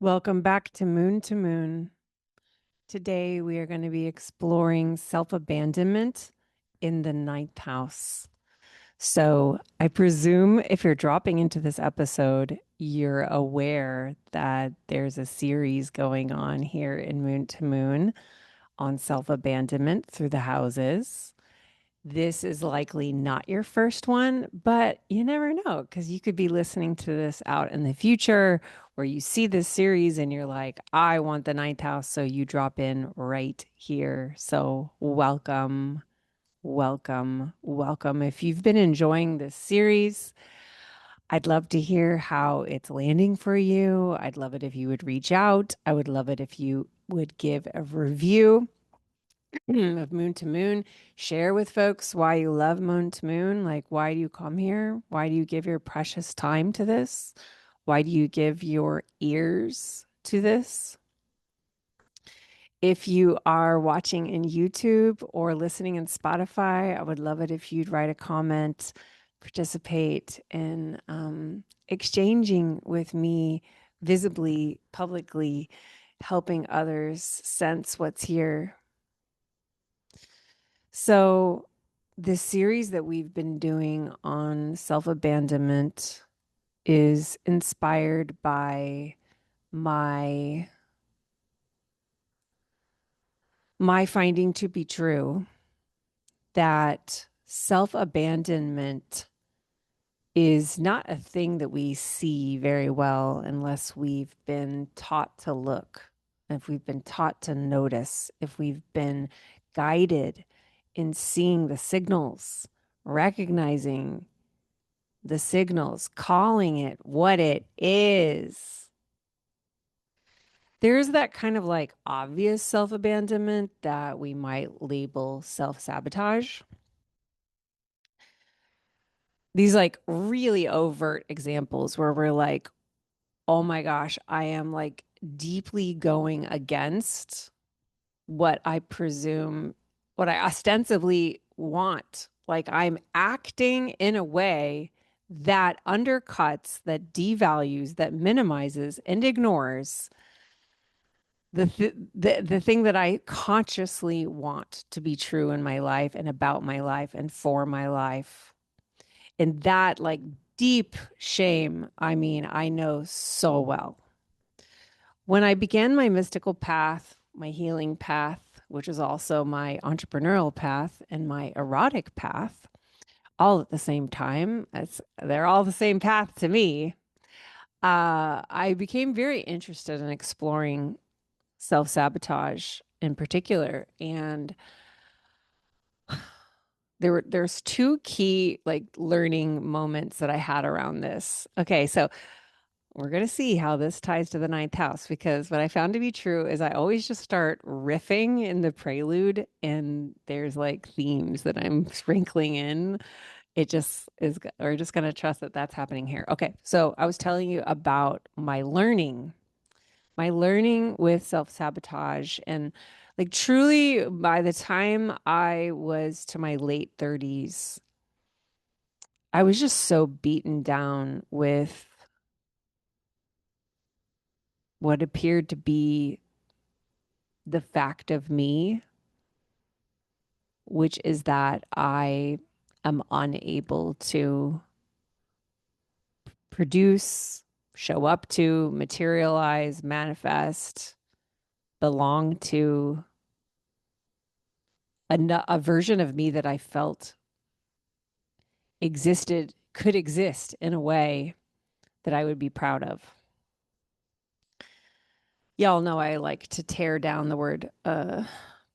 Welcome back to Moon to Moon. Today we are going to be exploring self-abandonment in the ninth house. So I presume if you're dropping into this episode, you're aware that there's a series going on here in Moon to Moon on self-abandonment through the houses. This is likely not your first one, but you never know because you could be listening to this out in the future where you see this series and you're like, I want the ninth house. So you drop in right here. So welcome, welcome, welcome. If you've been enjoying this series, I'd love to hear how it's landing for you. I'd love it if you would reach out. I would love it if you would give a review of Moon to Moon. Share with folks why you love Moon to Moon. Like, why do you come here? Why do you give your precious time to this? Why do you give your ears to this? If you are watching in YouTube or listening in Spotify, I would love it if you'd write a comment, participate in exchanging with me visibly, publicly, helping others sense what's here. So, this series that we've been doing on self-abandonment is inspired by my my finding to be true that self-abandonment is not a thing that we see very well unless we've been taught to look, if we've been taught to notice, if we've been guided in seeing the signals, recognizing the signals, calling it what it is. There's that kind of like obvious self-abandonment that we might label self-sabotage. These like really overt examples where we're like, oh my gosh, I am like deeply going against what I presume, what I ostensibly want. Like I'm acting in a way that undercuts, that devalues, that minimizes and ignores the thing that I consciously want to be true in my life and about my life and for my life. And that like deep shame, I mean, I know so well. When I began my mystical path, my healing path, which is also my entrepreneurial path and my erotic path, all at the same time, they're all the same path to me. I became very interested in exploring self-sabotage in particular. And there's two key like learning moments that I had around this. Okay, so we're going to see how this ties to the ninth house because what I found to be true is I always just start riffing in the prelude and there's like themes that I'm sprinkling in. It just is, we're just going to trust that that's happening here. Okay, so I was telling you about my learning with self-sabotage and like truly by the time I was to my late 30s, I was just so beaten down with what appeared to be the fact of me, which is that I am unable to produce, show up to, materialize, manifest, belong to a version of me that I felt existed, could exist in a way that I would be proud of. Y'all know I like to tear down the word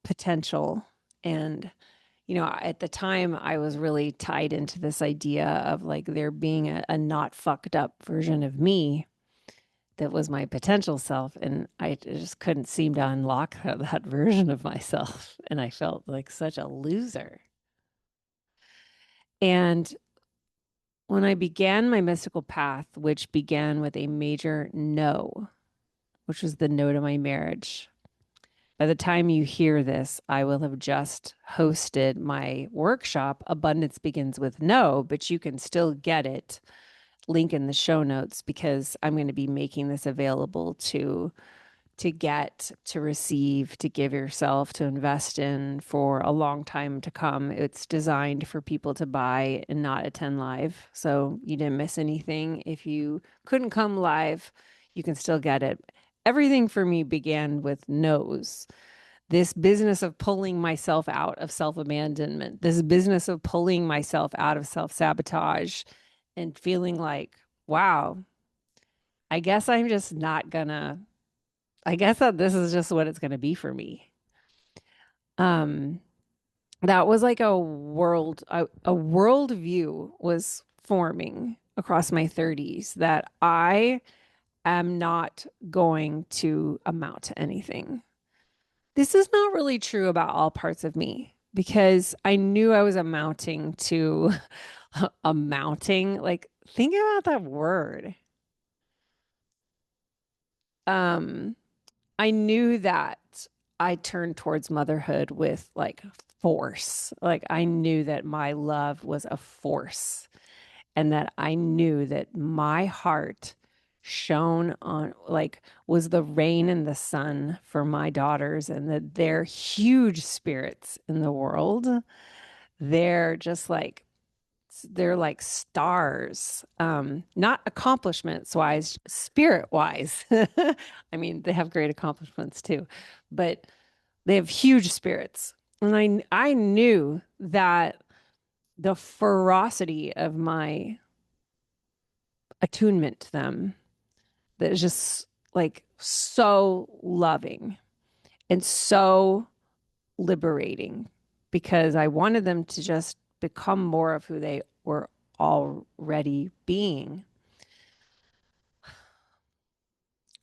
potential. And, you know, at the time, I was really tied into this idea of like there being a not fucked up version of me that was my potential self. And I just couldn't seem to unlock that version of myself. And I felt like such a loser. And when I began my mystical path, which began with a major no, which was the no to my marriage. By the time you hear this, I will have just hosted my workshop, Abundance Begins with No, but you can still get it link in the show notes because I'm going to be making this available to get, to receive, to give yourself, to invest in for a long time to come. It's designed for people to buy and not attend live. So you didn't miss anything. If you couldn't come live, you can still get it. Everything for me began with no's. This business of pulling myself out of self abandonment, this business of pulling myself out of self sabotage and feeling like, wow, I guess I'm just not gonna I guess that this is just what it's going to be for me. Um, that was like a world view was forming across my 30s that I am not going to amount to anything. This is not really true about all parts of me because I knew I was amounting to amounting. Like, think about that word. Um, I knew that I turned towards motherhood with like force. Like I knew that my love was a force and that I knew that my heart shone on like was the rain and the sun for my daughters and that they're huge spirits in the world. They're just like they're like stars, not accomplishments wise, spirit wise. I mean, they have great accomplishments too, but they have huge spirits. And I knew that the ferocity of my attunement to them that is just like so loving and so liberating because I wanted them to just become more of who they were already being.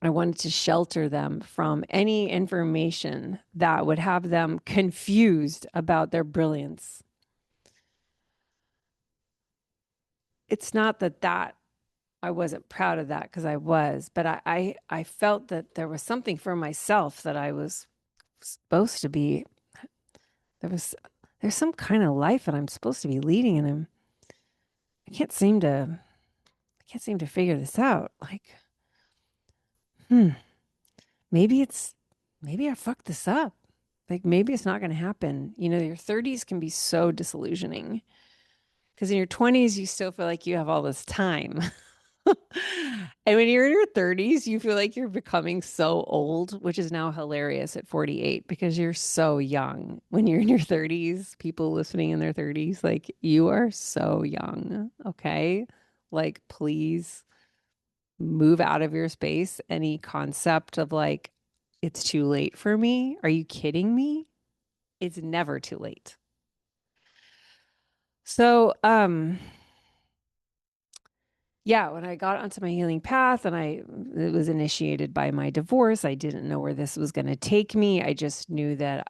I wanted to shelter them from any information that would have them confused about their brilliance. It's not that I wasn't proud of that because I was, but I felt that there was something for myself that I was supposed to be. There was there's some kind of life that I'm supposed to be leading, and I can't seem to I can't seem to figure this out. Like, hmm, maybe it's maybe I fucked this up. Like maybe it's not going to happen. You know, your 30s can be so disillusioning because in your 20s you still feel like you have all this time. And when you're in your 30s, you feel like you're becoming so old, which is now hilarious at 48 because you're so young. When you're in your 30s, people listening in their 30s, like you are so young. Okay. Like, please move out of your space. Any concept of like, it's too late for me. Are you kidding me? It's never too late. So, yeah, when I got onto my healing path and it was initiated by my divorce, I didn't know where this was going to take me. I just knew that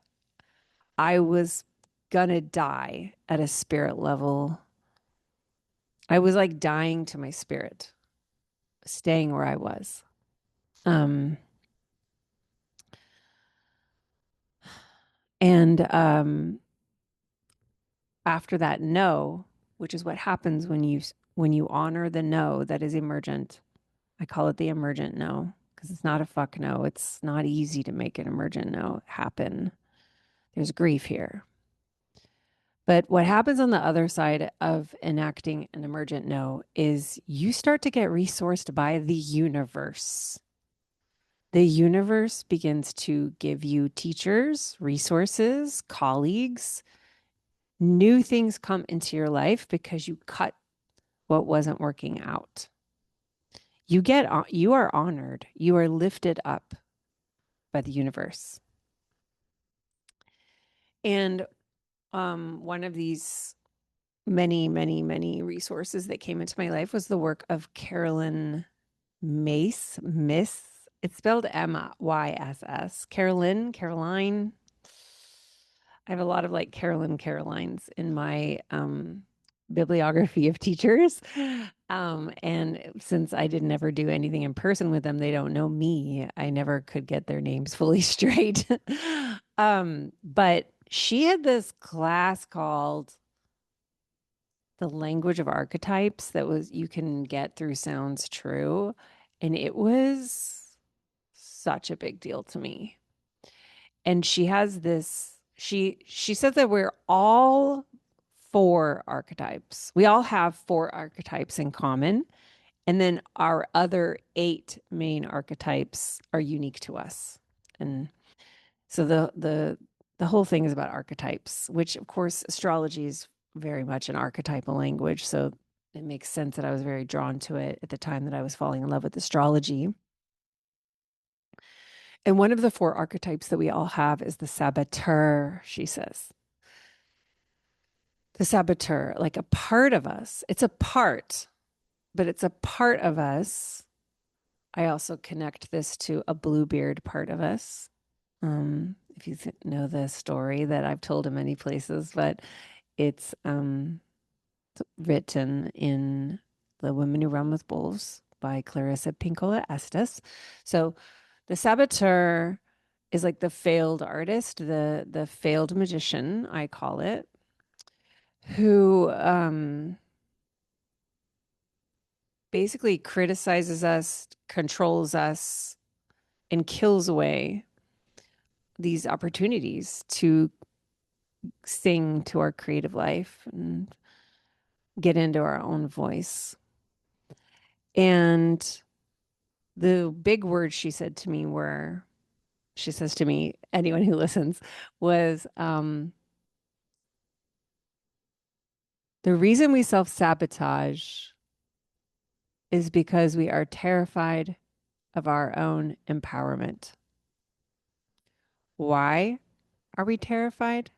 I was going to die at a spirit level. I was like dying to my spirit, staying where I was. Um, and after that no, which is what happens when you honor the no that is emergent. I call it the emergent no because it's not a fuck no. It's not easy to make an emergent no happen. There's grief here. But what happens on the other side of enacting an emergent no is you start to get resourced by the universe. The universe begins to give you teachers, resources, colleagues. New things come into your life because you cut what wasn't working out. You are honored. You are lifted up by the universe. And one of these many resources that came into my life was the work of Carolyn Miss. It's spelled Myss. Caroline. I have a lot of like Carolines in my bibliography of teachers. And since I did never do anything in person with them, they don't know me. I never could get their names fully straight. But she had this class called the language of archetypes that was you can get through Sounds True. And it was such a big deal to me. And she has this, she says that we're all four archetypes. We all have four archetypes in common. And then our other eight main archetypes are unique to us. And so the whole thing is about archetypes, which of course astrology is very much an archetypal language. So it makes sense that I was very drawn to it at the time that I was falling in love with astrology. And one of the four archetypes that we all have is the saboteur, she says. The saboteur, like a part of us. It's a part, but it's a part of us. I also connect this to a Bluebeard part of us. If you know the story that I've told in many places, but it's written in The Women Who Run with Wolves by Clarissa Pinkola Estes. So the saboteur is like the failed artist, the failed magician, I call it, who basically criticizes us, controls us, and kills away these opportunities to sing to our creative life and get into our own voice. And the big words she said to me were, she says to me, anyone who listens, was the reason we self sabotage is because we are terrified of our own empowerment. Why are we terrified?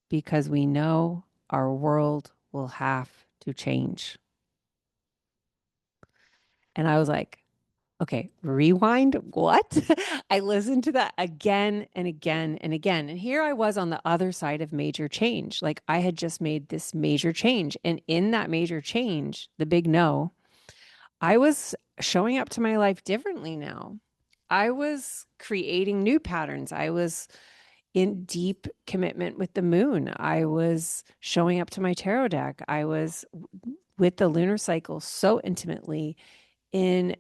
Because we know our world will have to change. And I was like, okay, rewind. What? I listened to that again and again and again. And here I was on the other side of major change. Like I had just made this major change. And in that major change, the big no, I was showing up to my life differently now. I was creating new patterns. I was in deep commitment with the moon. I was showing up to my tarot deck. I was with the lunar cycle so intimately in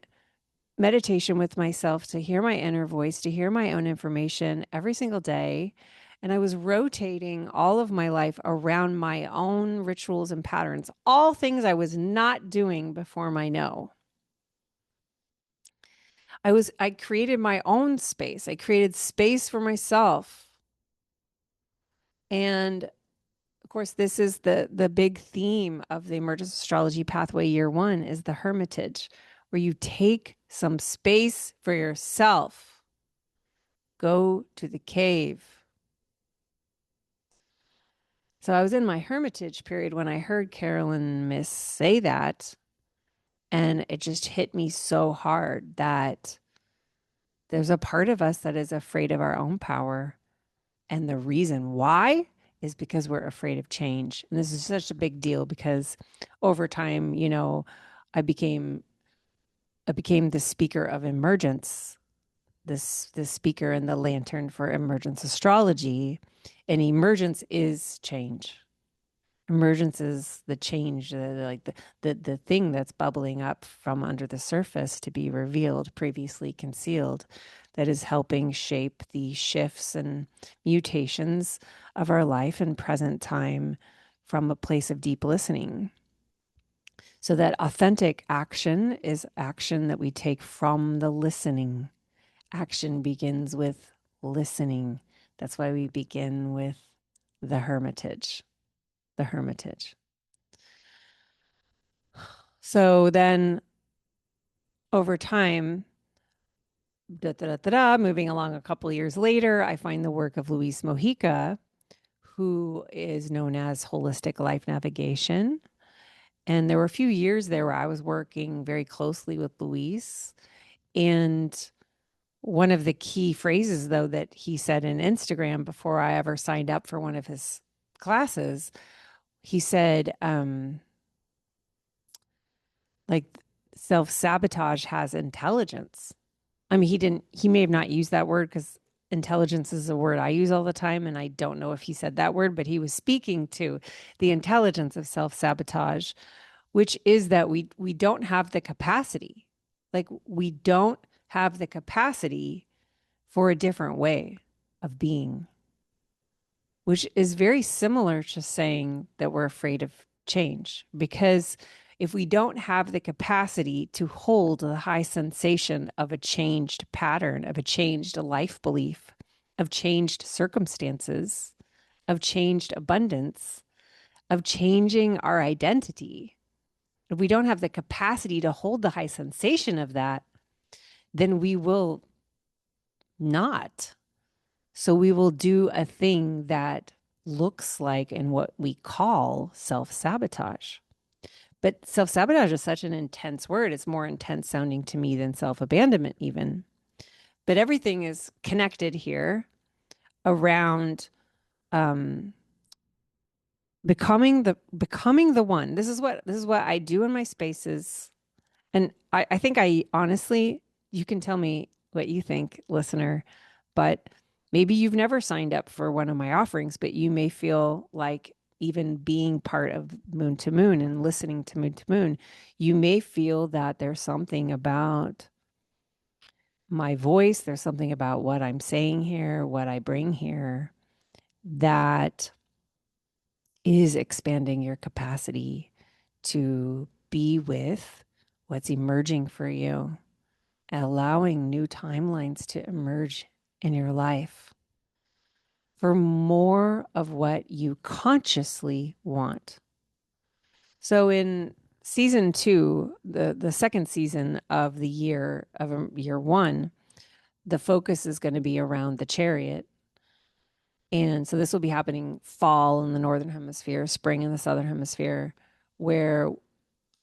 meditation with myself to hear my inner voice, to hear my own information every single day. And I was rotating all of my life around my own rituals and patterns, all things I was not doing before my no. I created my own space. I created space for myself. And of course, this is the big theme of the Emergence Astrology Pathway Year One is the hermitage, where you take some space for yourself. Go to the cave. So I was in my hermitage period when I heard Carolyn Miss say that, and it just hit me so hard that there's a part of us that is afraid of our own power. And the reason why is because we're afraid of change. And this is such a big deal because over time, I became the speaker of emergence, this speaker and the lantern for emergence astrology. And emergence is change. Emergence is the change, the thing that's bubbling up from under the surface to be revealed, previously concealed, that is helping shape the shifts and mutations of our life and present time from a place of deep listening. So that authentic action is action that we take from the listening. Action begins with listening. That's why we begin with the hermitage. The hermitage. So then over time, moving along a couple of years later, I find the work of Luis Mojica, who is known as Holistic Life Navigation. And there were a few years there where I was working very closely with Luis. And one of the key phrases, though, that he said in Instagram before I ever signed up for one of his classes, he said, like, self-sabotage has intelligence. I mean, he may have not used that word because intelligence is a word I use all the time, and I don't know if he said that word, but he was speaking to the intelligence of self-sabotage, which is that we don't have the capacity. Like we don't have the capacity for a different way of being, which is very similar to saying that we're afraid of change. Because if we don't have the capacity to hold the high sensation of a changed pattern, of a changed life belief, of changed circumstances, of changed abundance, of changing our identity, if we don't have the capacity to hold the high sensation of that, then we will not. So we will do a thing that looks like and what we call self-sabotage. But self-sabotage is such an intense word. It's more intense sounding to me than self-abandonment even. But everything is connected here around becoming the one. This is what I do in my spaces. And I think I honestly, you can tell me what you think, listener, but maybe you've never signed up for one of my offerings, but you may feel like even being part of Moon to Moon and listening to Moon to Moon, you may feel that there's something about my voice, there's something about what I'm saying here, what I bring here, that is expanding your capacity to be with what's emerging for you, allowing new timelines to emerge in your life for more of what you consciously want. So in season 2, the second season of the year of year 1, the focus is going to be around the Chariot. And so this will be happening fall in the northern hemisphere, spring in the southern hemisphere, where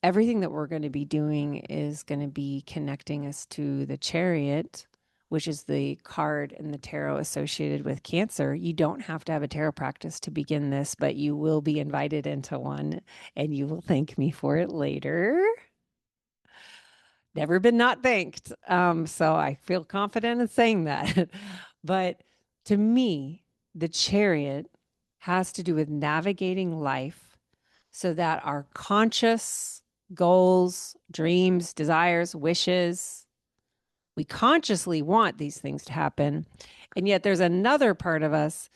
everything that we're going to be doing is going to be connecting us to the Chariot, which is the card in the tarot associated with Cancer. You don't have to have a tarot practice to begin this, but you will be invited into one and you will thank me for it later. Never been not thanked. So I feel confident in saying that. But to me, the Chariot has to do with navigating life so that our conscious goals, dreams, desires, wishes, we consciously want these things to happen. And yet there's another part of us,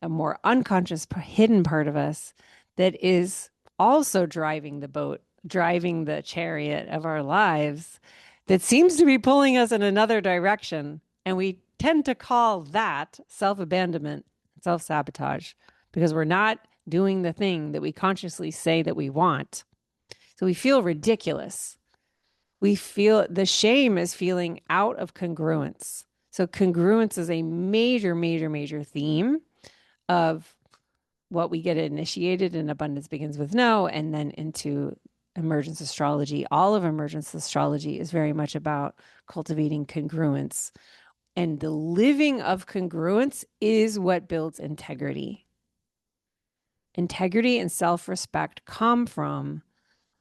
a more unconscious, hidden part of us that is also driving the boat, driving the chariot of our lives that seems to be pulling us in another direction. And we tend to call that self-abandonment, self-sabotage, because we're not doing the thing that we consciously say that we want. So we feel ridiculous. We feel the shame is feeling out of congruence. So congruence is a major, major, major theme of what we get initiated in Abundance Begins with No, and then into emergence astrology. All of emergence astrology is very much about cultivating congruence. And the living of congruence is what builds integrity. Integrity and self-respect come from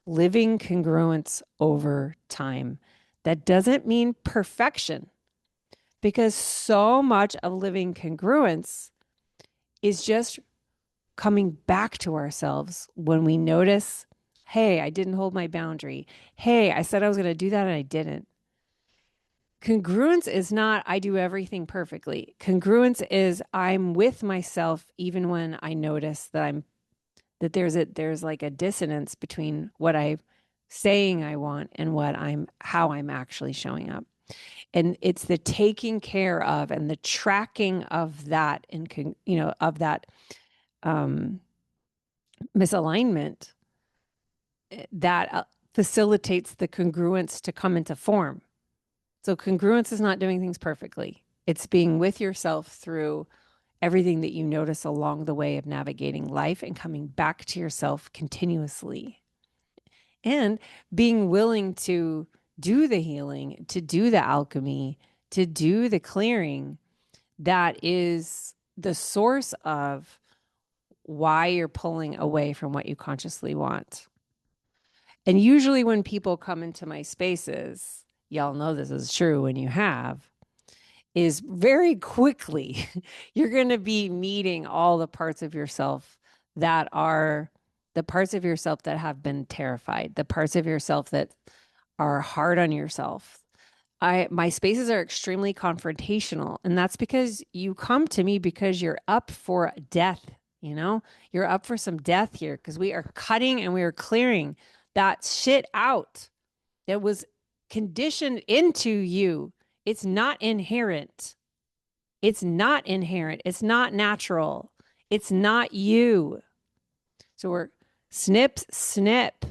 living congruence over time. That doesn't mean perfection, because so much of living congruence is just coming back to ourselves when we notice, hey, I didn't hold my boundary. Hey, I said I was going to do that and I didn't. Congruence is not, I do everything perfectly. Congruence is I'm with myself even when I notice that there's like a dissonance between what I'm saying I want and how I'm actually showing up. And it's the taking care of and the tracking of that of that misalignment that facilitates the congruence to come into form. So congruence is not doing things perfectly. It's being with yourself through everything that you notice along the way of navigating life and coming back to yourself continuously. And being willing to do the healing, to do the alchemy, to do the clearing that is the source of why you're pulling away from what you consciously want. And usually when people come into my spaces, y'all know this is true when you have, is very quickly you're going to be meeting all the parts of yourself that are the parts of yourself that have been terrified, the parts of yourself that are hard on yourself. My spaces are extremely confrontational, and that's because you come to me because you're up for death, you know? You're up for some death here because we are cutting and we are clearing that shit out that was conditioned into you. It's not inherent. It's not inherent. It's not natural. It's not you. So we're snip, snip,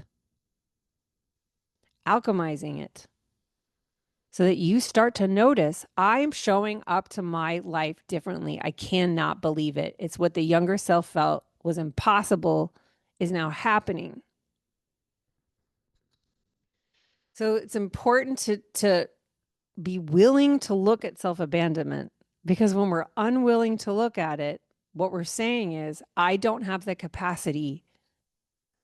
alchemizing it so that you start to notice I'm showing up to my life differently. I cannot believe it. It's what the younger self felt was impossible is now happening. So it's important to be willing to look at self-abandonment, because when we're unwilling to look at it, what we're saying is, I don't have the capacity.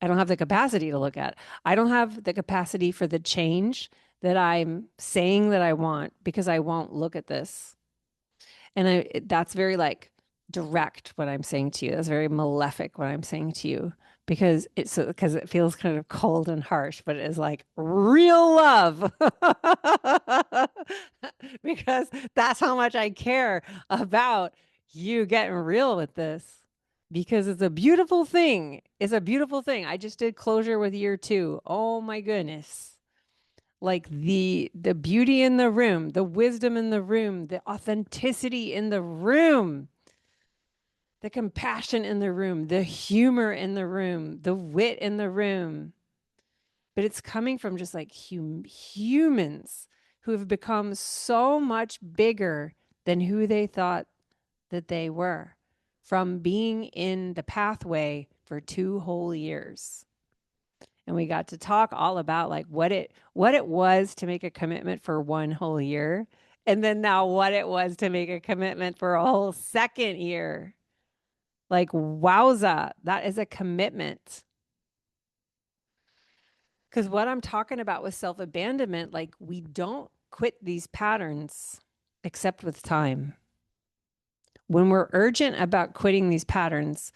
I don't have the capacity to look at it. I don't have the capacity for the change that I'm saying that I want because I won't look at this. And that's very like direct what I'm saying to you. That's very malefic what I'm saying to you because it feels kind of cold and harsh, but it is like real love because that's how much I care about you getting real with this because it's a beautiful thing. It's a beautiful thing. I just did closure with year 2. Oh my goodness. Like the beauty in the room, the wisdom in the room, the authenticity in the room, the compassion in the room, the humor in the room, the wit in the room. But it's coming from just like humans who have become so much bigger than who they thought that they were from being in the pathway for 2 whole years. And we got to talk all about like what it was to make a commitment for 1 whole year, and then now what it was to make a commitment for a whole second year. Like wowza, that is a commitment. Because what I'm talking about with self-abandonment, like we don't quit these patterns except with time. When we're urgent about quitting these patterns,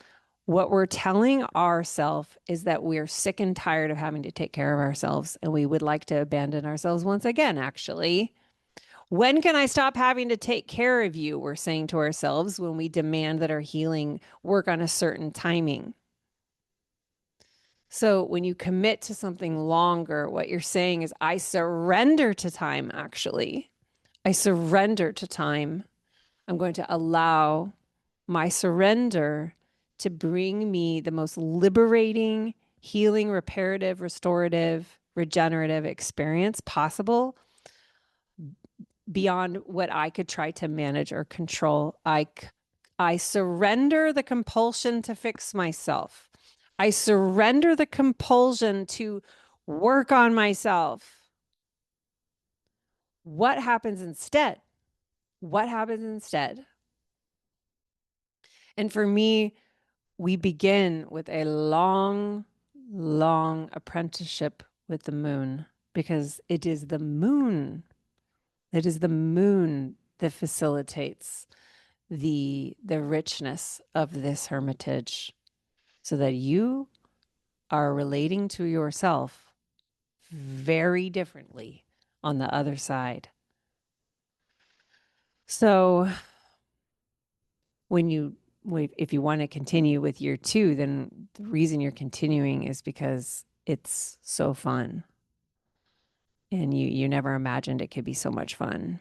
what we're telling ourselves is that we're sick and tired of having to take care of ourselves and we would like to abandon ourselves once again, actually. When can I stop having to take care of you? We're saying to ourselves when we demand that our healing work on a certain timing. So when you commit to something longer, what you're saying is, I surrender to time, actually. I surrender to time. I'm going to allow my surrender to bring me the most liberating, healing, reparative, restorative, regenerative experience possible beyond what I could try to manage or control. I surrender the compulsion to fix myself. I surrender the compulsion to work on myself. What happens instead? What happens instead? And for me, we begin with a long, long apprenticeship with the moon because it is the moon. It is the moon that facilitates the richness of this hermitage so that you are relating to yourself very differently on the other side. So if you want to continue with year 2, then the reason you're continuing is because it's so fun. And you never imagined it could be so much fun.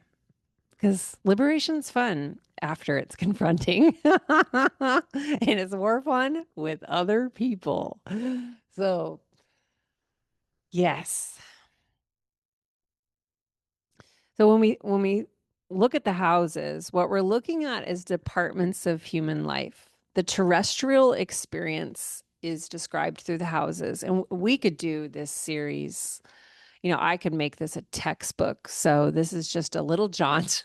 Because liberation's fun after it's confronting. And it's more fun with other people. So, yes. So when we look at the houses, what we're looking at is departments of human life. The terrestrial experience is described through the hauses. And we could do this series. I could make this a textbook. So this is just a little jaunt.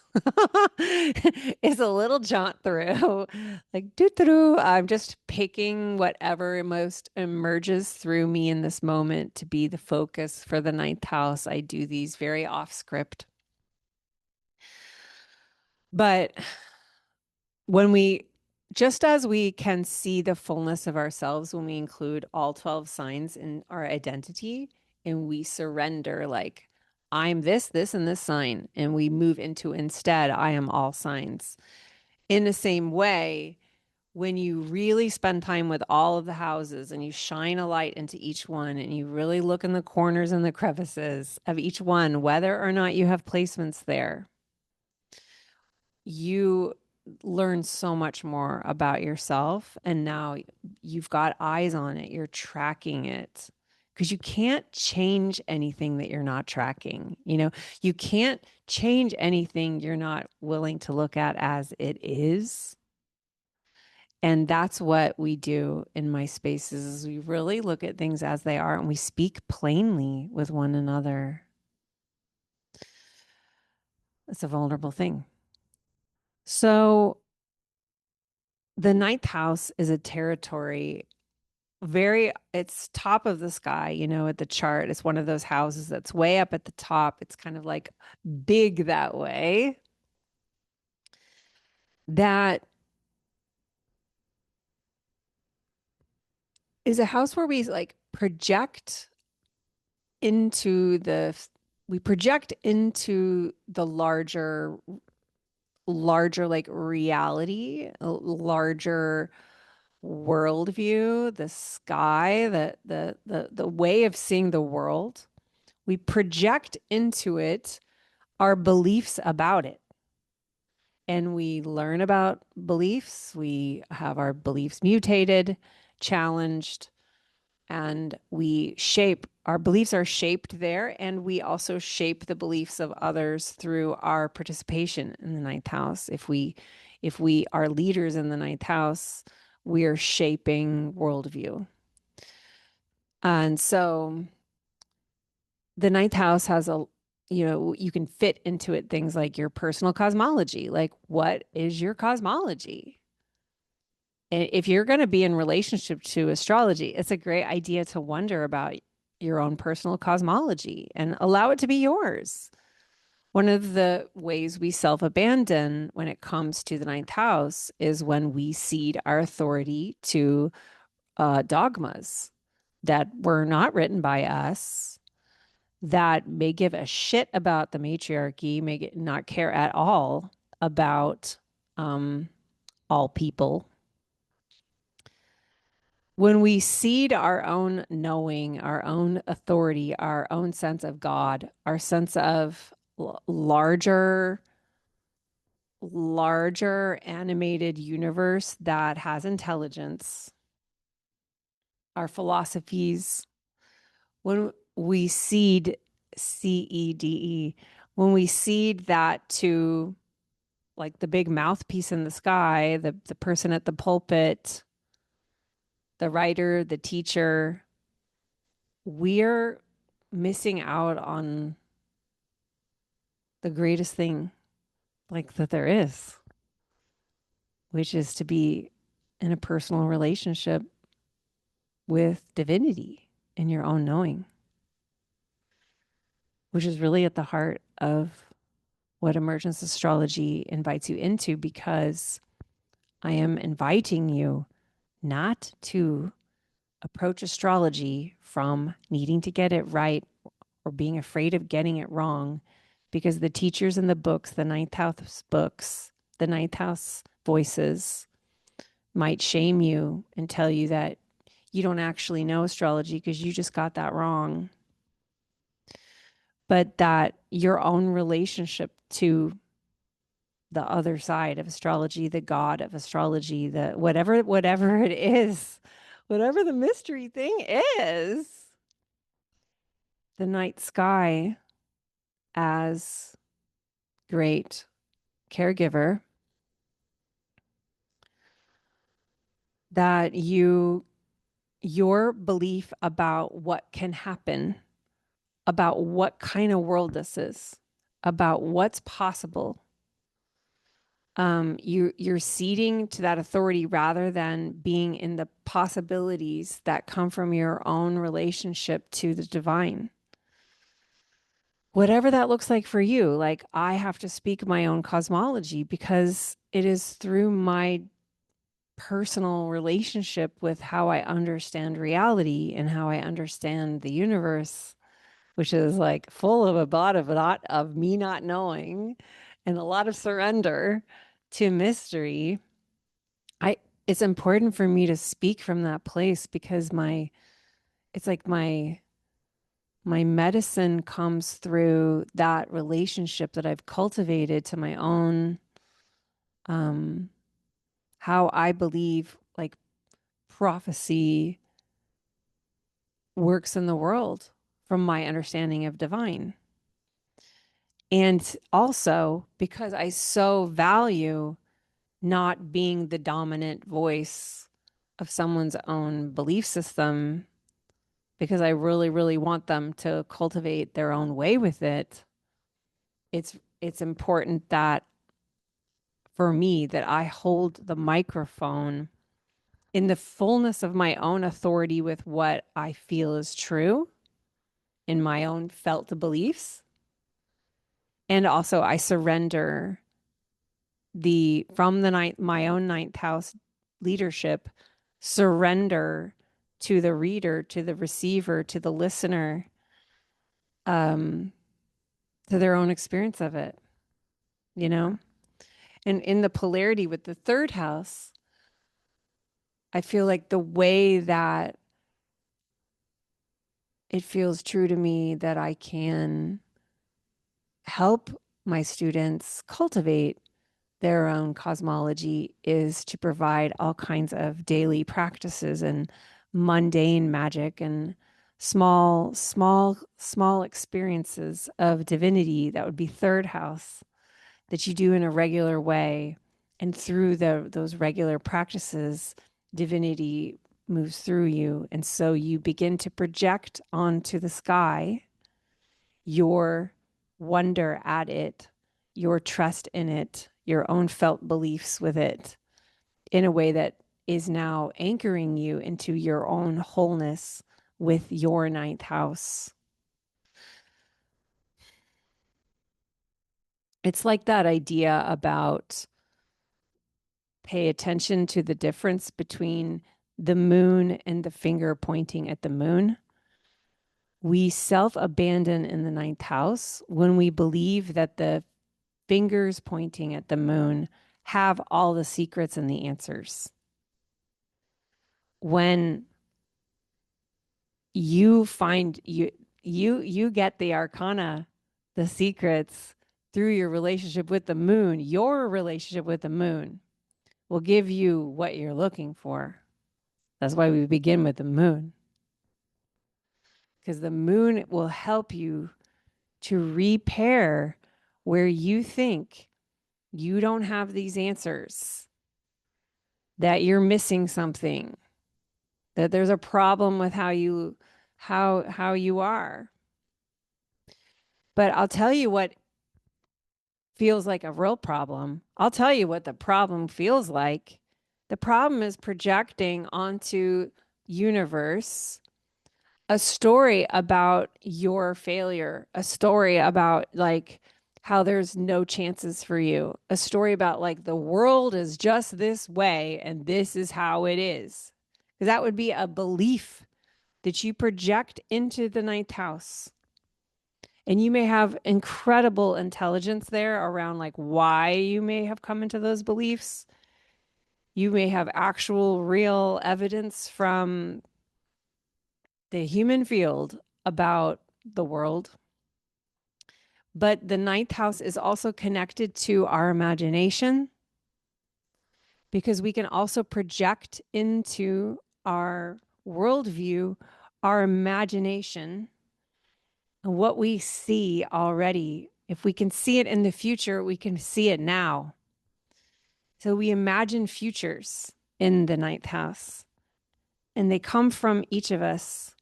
It's a little jaunt through, like do through. I'm just picking whatever most emerges through me in this moment to be the focus for the 9th house. I do these very off script. But when we, just as we can see the fullness of ourselves when we include all 12 signs in our identity and we surrender, like, I'm this, this, and this sign, and we move into instead, I am all signs. In the same way, when you really spend time with all of the houses and you shine a light into each one and you really look in the corners and the crevices of each one, whether or not you have placements there, you learn so much more about yourself. And now you've got eyes on it, you're tracking it. Because you can't change anything that you're not tracking. You know, you can't change anything you're not willing to look at as it is. And that's what we do in my spaces is we really look at things as they are and we speak plainly with one another. It's a vulnerable thing. So the ninth house is a territory, it's top of the sky, you know, at the chart. It's one of those houses that's way up at the top. It's kind of like big that way. That is a house where into the we project into the larger like reality, a larger worldview, the sky, the way of seeing the world. We project into it our beliefs about it. And we learn about beliefs. We have our beliefs mutated, challenged, and our beliefs are shaped there, and we also shape the beliefs of others through our participation in the ninth house. If we are leaders in the ninth house, we are shaping worldview. And so the ninth house has you can fit into it things like your personal cosmology. Like, what is your cosmology? If you're going to be in relationship to astrology, it's a great idea to wonder about your own personal cosmology and allow it to be yours. One of the ways we self-abandon when it comes to the ninth house is when we cede our authority to dogmas that were not written by us, that may give a shit about the matriarchy, may not care at all about all people. When we cede our own knowing, our own authority, our own sense of God, our sense of larger animated universe that has intelligence, our philosophies, when we cede CEDE, when we cede that to like the big mouthpiece in the sky, the person at the pulpit, the writer, the teacher, we're missing out on the greatest thing like that there is, which is to be in a personal relationship with divinity in your own knowing, which is really at the heart of what emergence astrology invites you into, because I am inviting you not to approach astrology from needing to get it right or being afraid of getting it wrong, because the teachers in the books, the ninth house books, the ninth house voices might shame you and tell you that you don't actually know astrology because you just got that wrong. But that your own relationship to the other side of astrology, the God of astrology, the whatever it is, whatever the mystery thing is, the night sky as great caregiver, that your belief about what can happen, about what kind of world this is, about what's possible, you're ceding to that authority rather than being in the possibilities that come from your own relationship to the divine. whatever that looks like for you. Like I have to speak my own cosmology because it is through my personal relationship with how I understand reality and how I understand the universe, which is like full of a lot of me not knowing and a lot of surrender to mystery. I it's important for me to speak from that place because it's like my medicine comes through that relationship that I've cultivated to my own um how I believe like prophecy works in the world from my understanding of divine. And also because I so value not being the dominant voice of someone's own belief system, because I really, really want them to cultivate their own way with it. It's important that for me that I hold the microphone in the fullness of my own authority with what I feel is true in my own felt beliefs. And also I surrender the from the my own ninth house leadership, surrender to the reader, to the receiver, to the listener, um, to their own experience of it, you know? And in the polarity with the third house, I feel like the way that it feels true to me that I can help my students cultivate their own cosmology is to provide all kinds of daily practices and mundane magic and small experiences of divinity that would be third house that you do in a regular way. And through those regular practices, divinity moves through you. And so you begin to project onto the sky your wonder at it, your trust in it, your own felt beliefs with it in a way that is now anchoring you into your own wholeness with your ninth house. It's like that idea about pay attention to the difference between the moon and the finger pointing at the moon. We self-abandon in the ninth house when we believe that the fingers pointing at the moon have all the secrets and the answers. When you find you get the arcana, the secrets through your relationship with the moon, your relationship with the moon will give you what you're looking for. That's why we begin with the moon, because the moon will help you to repair where you think you don't have these answers, that you're missing something, that there's a problem with how you are. But I'll tell you what feels like a real problem. I'll tell you what the problem feels like. The problem is projecting onto universe a story about your failure, a story about like how there's no chances for you, a story about like the world is just this way and this is how it is. Because that would be a belief that you project into the ninth house. And you may have incredible intelligence there around like why you may have come into those beliefs. You may have actual real evidence from the human field about the world. But the ninth house is also connected to our imagination because we can also project into our worldview our imagination and what we see already. If we can see it in the future, we can see it now. So we imagine futures in the ninth house, and they come from each of us.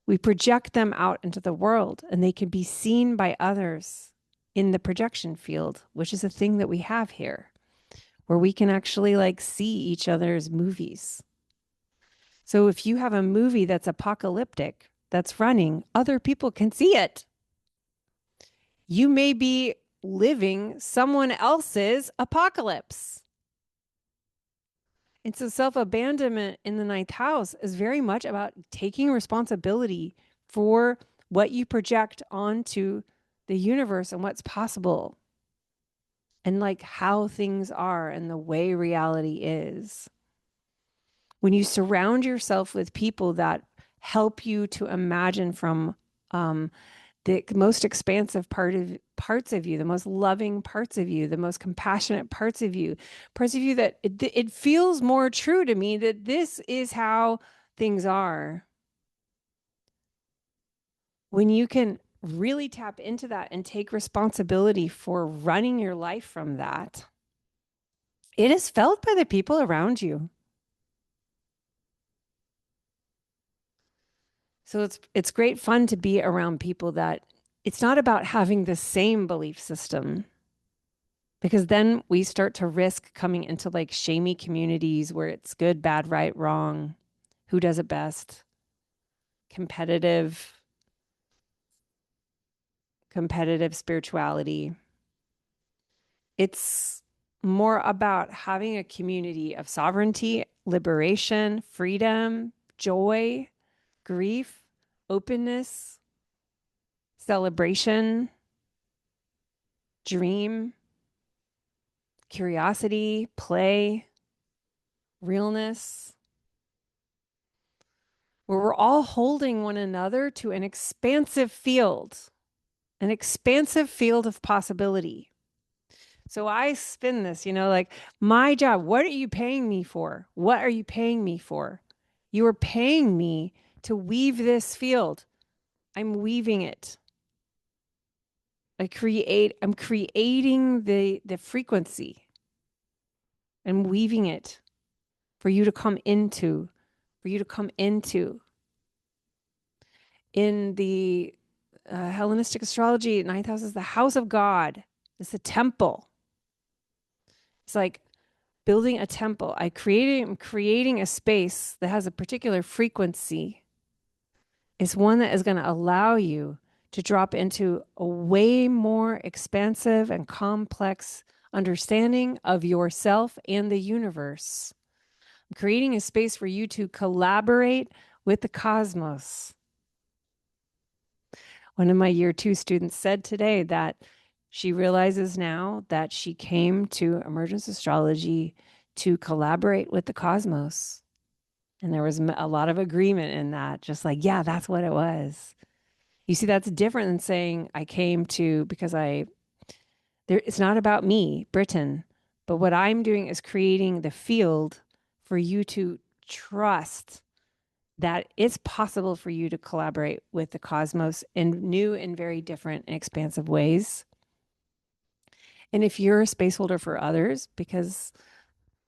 We project them out into the world, and they can be seen by others in the projection field, which is a thing that we have here, where we can actually like see each other's movies. So if you have a movie that's apocalyptic, that's running, other people can see it. You may be living someone else's apocalypse. And so self abandonment in the ninth house is very much about taking responsibility for what you project onto the universe and what's possible and like how things are and the way reality is. When you surround yourself with people that help you to imagine from the most expansive parts of you, the most loving parts of you, the most compassionate parts of you that it feels more true to me that this is how things are. When you can really tap into that and take responsibility for running your life from that, it is felt by the people around you. So it's great fun to be around people that it's not about having the same belief system, because then we start to risk coming into like shamey communities where it's good, bad, right, wrong, who does it best, competitive spirituality. It's more about having a community of sovereignty, liberation, freedom, joy, grief, openness, celebration, dream, curiosity, play, realness, where we're all holding one another to an expansive field of possibility. So I spin this, like my job, what are you paying me for? What are you paying me for? You are paying me to weave this field. I'm weaving it. I'm creating the frequency. I'm weaving it for you to come into, in the Hellenistic astrology. Ninth house is the house of God. It's a temple. It's like building a temple. I'm creating a space that has a particular frequency. It's one that is going to allow you to drop into a way more expansive and complex understanding of yourself and the universe. I'm creating a space for you to collaborate with the cosmos. One of my year 2 students said today that she realizes now that she came to emergence astrology to collaborate with the cosmos. And there was a lot of agreement in that, just like, yeah, that's what it was. You see, that's different than saying I came to because it's not about me, Britten, but what I'm doing is creating the field for you to trust that it's possible for you to collaborate with the cosmos in new and very different and expansive ways. And if you're a space holder for others, because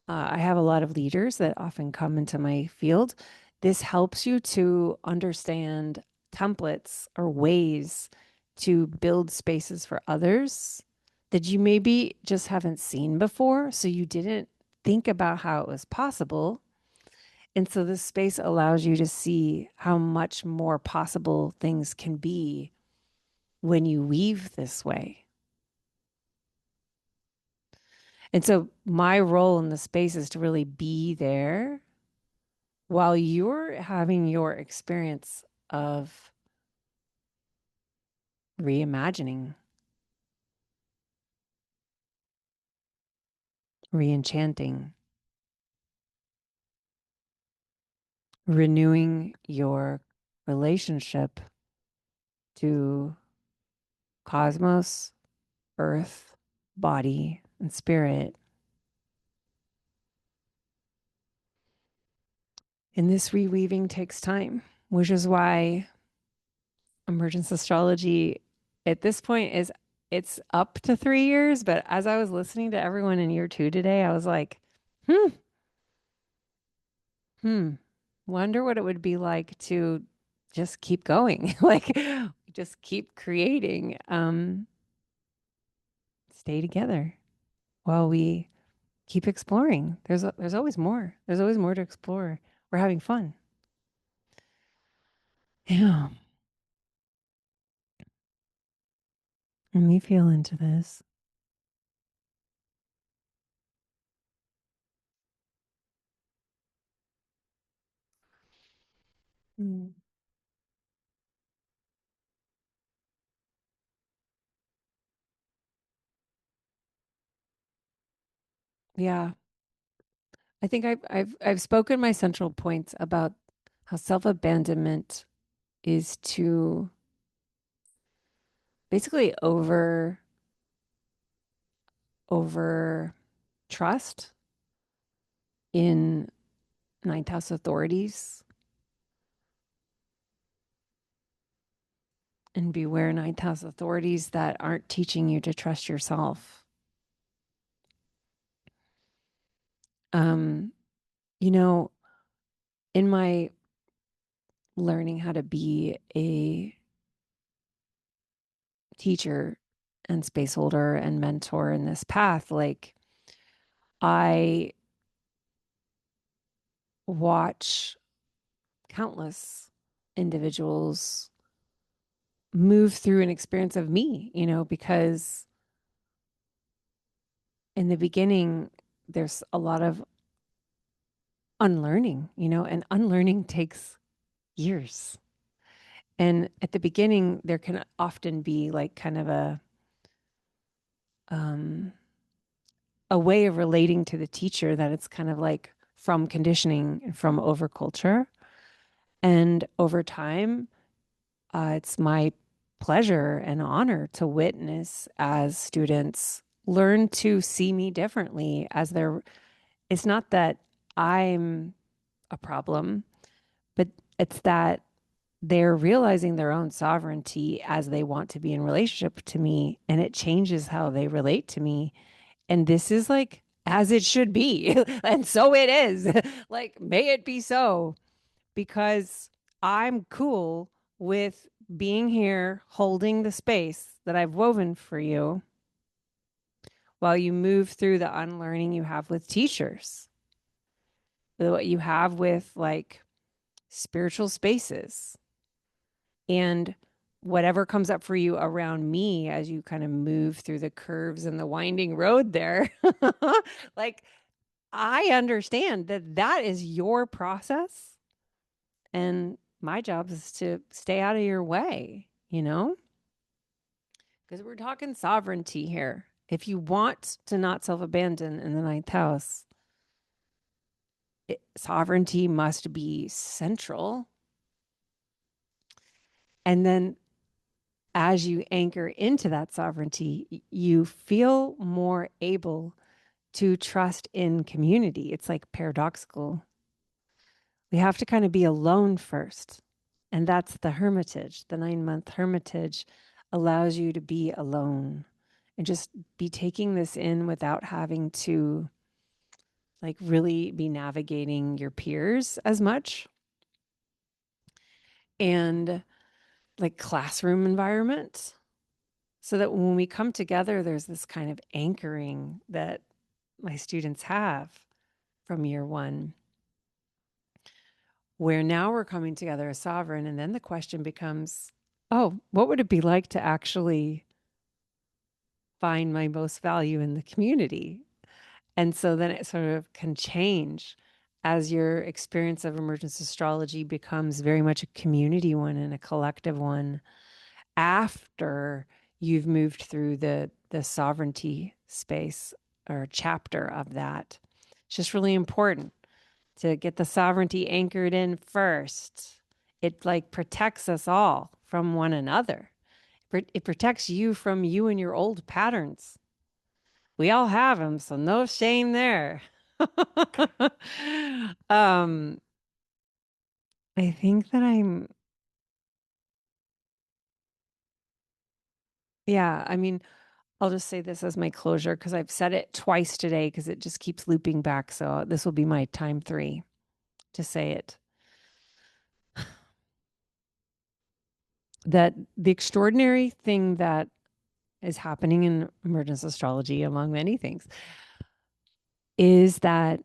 I have a lot of leaders that often come into my field, this helps you to understand templates or ways to build spaces for others that you maybe just haven't seen before. So you didn't think about how it was possible. And so this space allows you to see how much more possible things can be when you weave this way. And so my role in the space is to really be there while you're having your experience of reimagining, reenchanting, renewing your relationship to cosmos, earth, body, and spirit. And this reweaving takes time, which is why emergence astrology at this point it's up to 3 years. But as I was listening to everyone in year 2 today, I was like, hmm, hmm, wonder what it would be like to just keep going, like just keep creating, stay together while we keep exploring. There's always more. There's always more to explore. We're having fun. Yeah. Let me feel into this. Mm. Yeah. I think I've spoken my central points about how self-abandonment is to basically over trust in ninth house authorities and beware ninth house authorities that aren't teaching you to trust yourself. Um, you know, in my learning how to be a teacher and space holder and mentor in this path, like I watch countless individuals move through an experience of me, because in the beginning, there's a lot of unlearning, and unlearning takes years. And at the beginning, there can often be like kind of um, a way of relating to the teacher that it's kind of like from conditioning and from overculture. And over time, it's my pleasure and honor to witness as students learn to see me differently as they're, it's not that I'm a problem, but it's that they're realizing their own sovereignty as they want to be in relationship to me, and it changes how they relate to me. And this is like as it should be. And so it is. Like, may it be so, because I'm cool with being here holding the space that I've woven for you while you move through the unlearning you have with teachers, what you have with like spiritual spaces, and whatever comes up for you around me as you kind of move through the curves and the winding road there. Like, I understand that that is your process, and my job is to stay out of your way, because we're talking sovereignty here. If you want to not self abandon in the ninth house, sovereignty must be central. And then as you anchor into that sovereignty, you feel more able to trust in community. It's like paradoxical. We have to kind of be alone first. And that's the hermitage. The 9-month hermitage allows you to be alone and just be taking this in without having to like really be navigating your peers as much. And like classroom environment, so that when we come together, there's this kind of anchoring that my students have from year one, where now we're coming together as sovereign. And then the question becomes, oh, what would it be like to actually find my most value in the community? And so then it sort of can change as your experience of emergence astrology becomes very much a community one and a collective one after you've moved through the sovereignty space or chapter of that. It's just really important to get the sovereignty anchored in first. It like protects us all from one another. It protects you from you and your old patterns. We all have them, so no shame there. um, I think that yeah, I mean, I'll just say this as my closure because I've said it twice today because it just keeps looping back. So this will be my time 3 to say it. That the extraordinary thing that is happening in emergence astrology, among many things, is that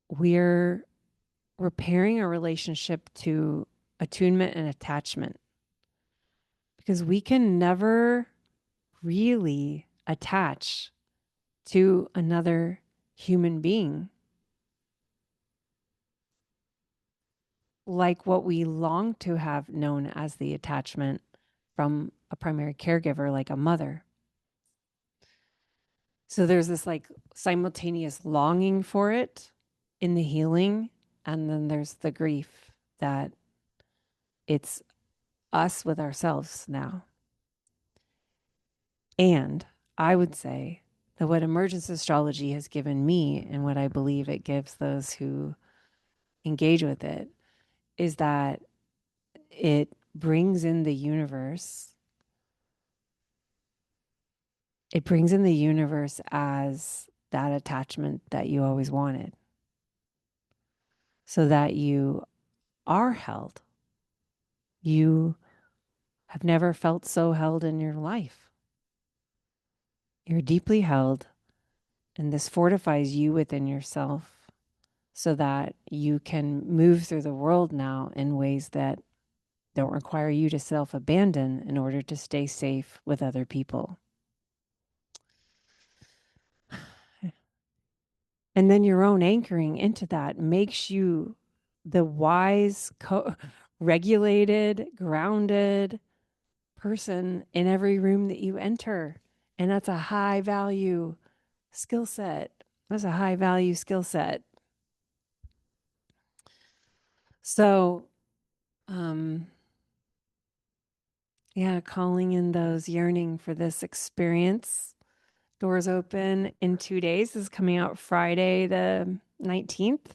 we're repairing a relationship to attunement and attachment. because we can never really attach to another human being like what we long to have known as the attachment from a primary caregiver, like a mother. So there's this like simultaneous longing for it in the healing. And then there's the grief that it's us with ourselves now. And I would say that what emergence astrology has given me and what I believe it gives those who engage with it is that it brings in the universe. It brings in the universe as that attachment that you always wanted so that you are held. You have never felt so held in your life. You're deeply held, and this fortifies you within yourself so that you can move through the world now in ways that don't require you to self-abandon in order to stay safe with other people. And then your own anchoring into that makes you the wise, regulated, grounded person in every room that you enter. And that's a high value skill set. That's a high value skill set. So, yeah, calling in those yearning for this experience. Doors open in 2 days. This is coming out Friday, the 19th.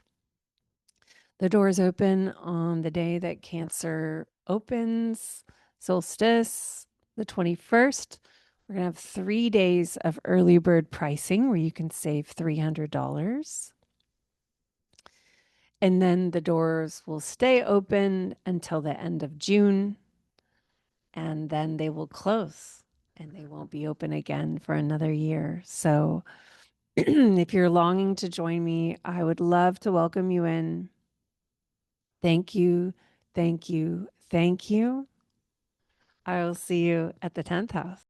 The doors open on the day that Cancer opens, solstice, the 21st. We're going to have 3 days of early bird pricing where you can save $300. And then the doors will stay open until the end of June. And then they will close and they won't be open again for another year. So if you're longing to join me, I would love to welcome you in. Thank you, thank you, thank you. I will see you at the 10th house.